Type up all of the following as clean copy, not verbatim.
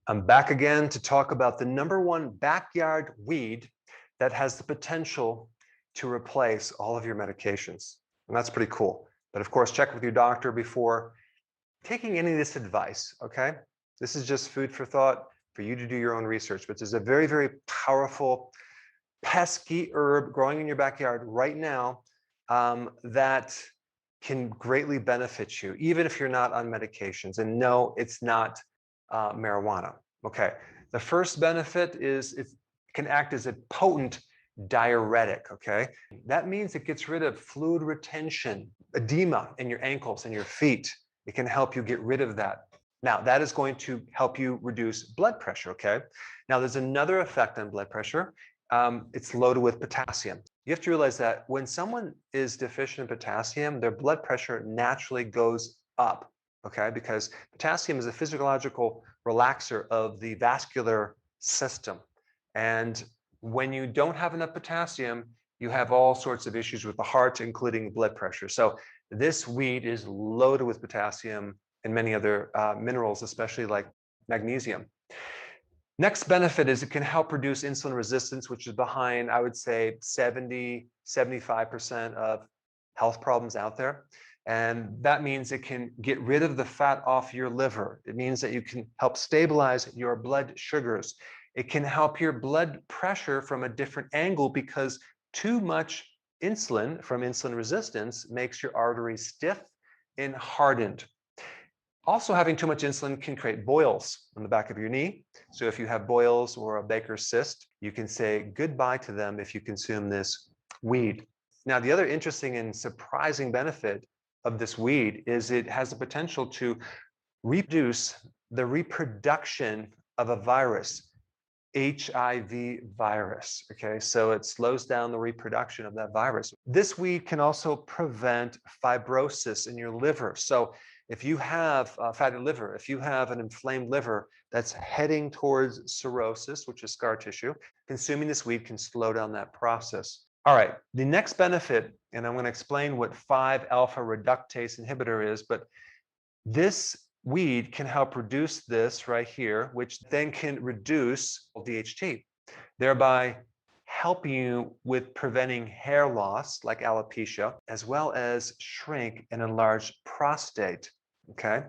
I'm back again to talk about the #1 backyard weed that has the potential to replace all of your medications. And that's pretty cool. But of course, check with your doctor before taking any of this advice, okay? This is just food for thought for you to do your own research, but there's a very, very powerful, pesky herb growing in your backyard right now that can greatly benefit you, even if you're not on medications. And no, it's not marijuana. Okay. The first benefit is it can act as a potent diuretic. Okay. That means it gets rid of fluid retention, edema in your ankles and your feet. It can help you get rid of that. Now, that is going to help you reduce blood pressure. Okay. Now, there's another effect on blood pressure. It's loaded with potassium. You have to realize that when someone is deficient in potassium, their blood pressure naturally goes up. Okay, because potassium is a physiological relaxer of the vascular system. And when you don't have enough potassium, you have all sorts of issues with the heart, including blood pressure. So this weed is loaded with potassium and many other minerals, especially like magnesium. Next benefit is it can help reduce insulin resistance, which is behind, I would say, 70–75% of health problems out there. And that means it can get rid of the fat off your liver. It means that you can help stabilize your blood sugars. It can help your blood pressure from a different angle because too much insulin from insulin resistance makes your arteries stiff and hardened. Also, having too much insulin can create boils on the back of your knee. So if you have boils or a Baker's cyst, you can say goodbye to them if you consume this weed. Now, the other interesting and surprising benefit of this weed is it has the potential to reduce the reproduction of a virus, HIV virus. Okay, so it slows down the reproduction of that virus. This weed can also prevent fibrosis in your liver. So if you have a fatty liver, if you have an inflamed liver that's heading towards cirrhosis, which is scar tissue, consuming this weed can slow down that process. All right, the next benefit, and I'm going to explain what 5-alpha reductase inhibitor is, but this weed can help reduce this right here, which then can reduce DHT, thereby helping you with preventing hair loss like alopecia, as well as shrink and enlarge prostate. Okay.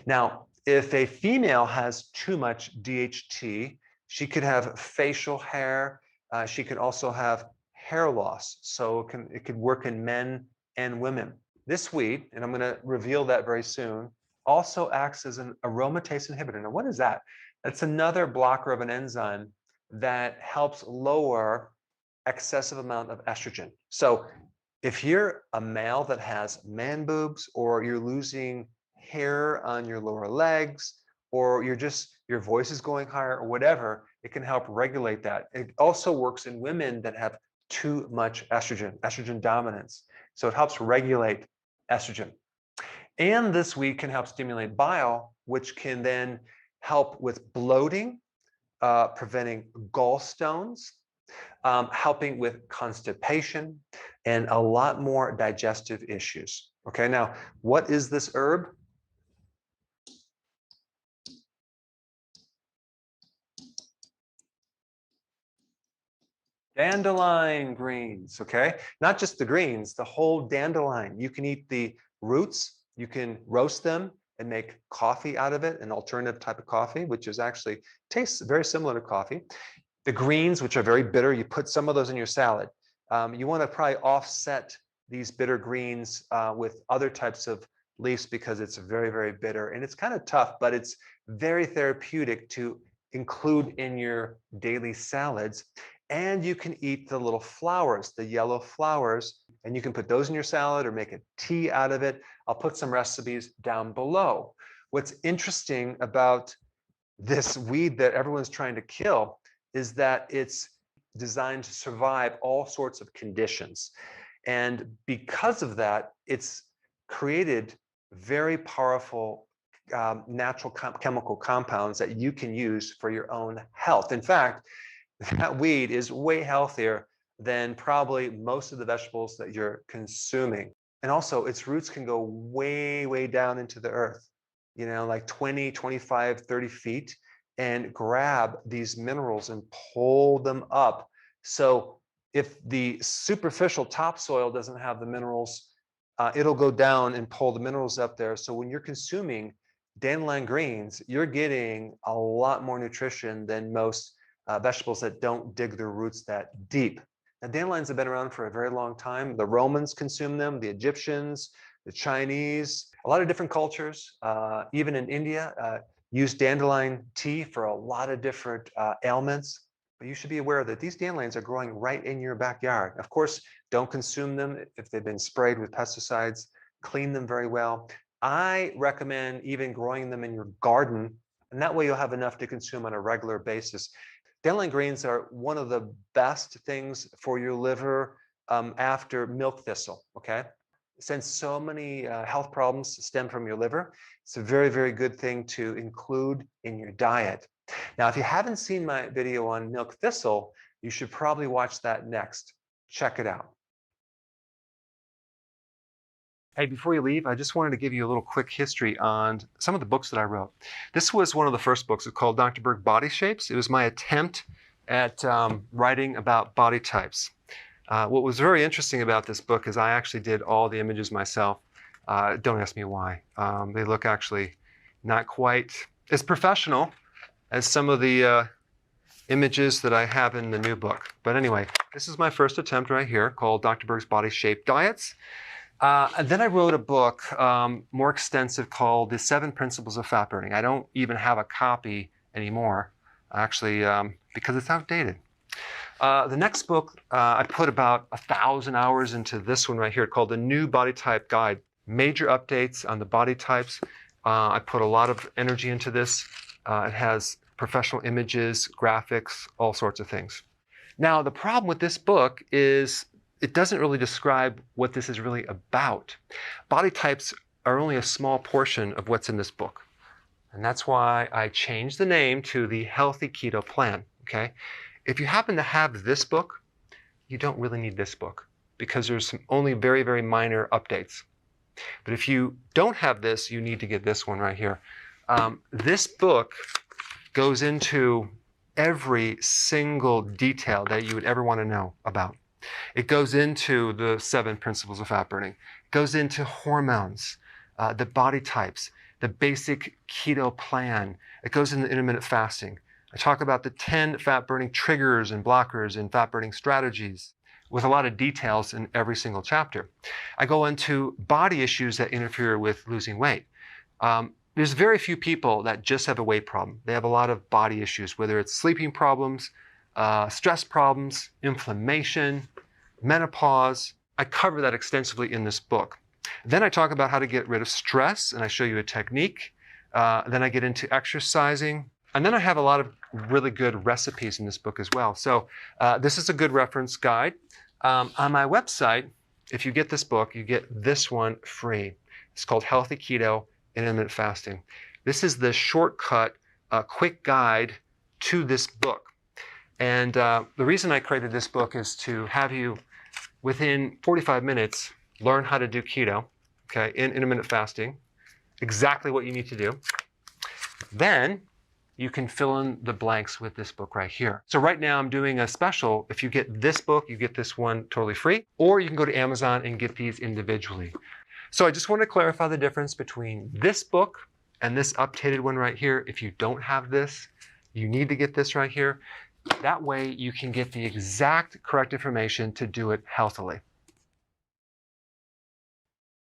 Now, if a female has too much DHT, she could have facial hair. She could also have hair loss. So it could work in men and women. This weed, and I'm going to reveal that very soon, also acts as an aromatase inhibitor. Now, what is that? That's another blocker of an enzyme that helps lower excessive amount of estrogen. So if you're a male that has man boobs, or you're losing hair on your lower legs, or your voice is going higher or whatever, it can help regulate that. It also works in women that have too much estrogen dominance. So it helps regulate estrogen. And this weed can help stimulate bile, which can then help with bloating, preventing gallstones, helping with constipation, and a lot more digestive issues. Okay, now, what is this herb? Dandelion greens, okay? Not just the greens, the whole dandelion. You can eat the roots, you can roast them and make coffee out of it, an alternative type of coffee, which is actually tastes very similar to coffee. The greens, which are very bitter, you put some of those in your salad. You want to probably offset these bitter greens with other types of leaves because it's very, very bitter. And it's kind of tough, but it's very therapeutic to include in your daily salads. And you can eat the little flowers, the yellow flowers, and you can put those in your salad or make a tea out of it. I'll put some recipes down below. What's interesting about this weed that everyone's trying to kill is that it's designed to survive all sorts of conditions. And because of that, it's created very powerful natural chemical compounds that you can use for your own health. In fact, that weed is way healthier than probably most of the vegetables that you're consuming. And also, its roots can go way, way down into the earth, like 20, 25, 30 feet. and grab these minerals and pull them up. So if the superficial topsoil doesn't have the minerals, it'll go down and pull the minerals up there. So when you're consuming dandelion greens, you're getting a lot more nutrition than most vegetables that don't dig their roots that deep. Now, dandelions have been around for a very long time. The Romans consumed them, the Egyptians, the Chinese, a lot of different cultures, even in India, use dandelion tea for a lot of different ailments. But you should be aware that these dandelions are growing right in your backyard. Of course, don't consume them if they've been sprayed with pesticides. Clean them very well. I recommend even growing them in your garden, and that way you'll have enough to consume on a regular basis. Dandelion greens are one of the best things for your liver after milk thistle, okay? Since so many health problems stem from your liver, it's a very, very good thing to include in your diet. Now, if you haven't seen my video on milk thistle, you should probably watch that next. Check it out. Hey, before you leave, I just wanted to give you a little quick history on some of the books that I wrote. This was one of the first books. It's called Dr. Berg Body Shapes. It was my attempt at writing about body types. What was very interesting about this book is I actually did all the images myself. Don't ask me why. They look actually not quite as professional as some of the images that I have in the new book. But anyway, this is my first attempt right here called Dr. Berg's Body Shape Diets. And then I wrote a book more extensive called The 7 Principles of Fat Burning. I don't even have a copy anymore, actually, because it's outdated. The next book, I put about 1,000 hours into this one right here called The New Body Type Guide. Major updates on the body types. I put a lot of energy into this. It has professional images, graphics, all sorts of things. Now, the problem with this book is it doesn't really describe what this is really about. Body types are only a small portion of what's in this book. And that's why I changed the name to the Healthy Keto Plan, okay? If you happen to have this book, you don't really need this book because there's some only very, very minor updates. But if you don't have this, you need to get this one right here. This book goes into every single detail that you would ever want to know about. It goes into the 7 principles of fat burning. It goes into hormones, the body types, the basic keto plan. It goes into intermittent fasting. I talk about the 10 fat burning triggers and blockers and fat burning strategies with a lot of details in every single chapter. I go into body issues that interfere with losing weight. There's very few people that just have a weight problem. They have a lot of body issues, whether it's sleeping problems, stress problems, inflammation, menopause. I cover that extensively in this book. Then I talk about how to get rid of stress, and I show you a technique. Then I get into exercising. And then I have a lot of really good recipes in this book as well. So this is a good reference guide. On my website, if you get this book, you get this one free. It's called Healthy Keto and Intermittent Fasting. This is the shortcut, quick guide to this book. And the reason I created this book is to have you, within 45 minutes, learn how to do keto, okay, in intermittent fasting, exactly what you need to do. Then you can fill in the blanks with this book right here. So right now I'm doing a special. If you get this book, you get this one totally free, or you can go to Amazon and get these individually. So I just want to clarify the difference between this book and this updated one right here. If you don't have this, you need to get this right here. That way you can get the exact correct information to do it healthily.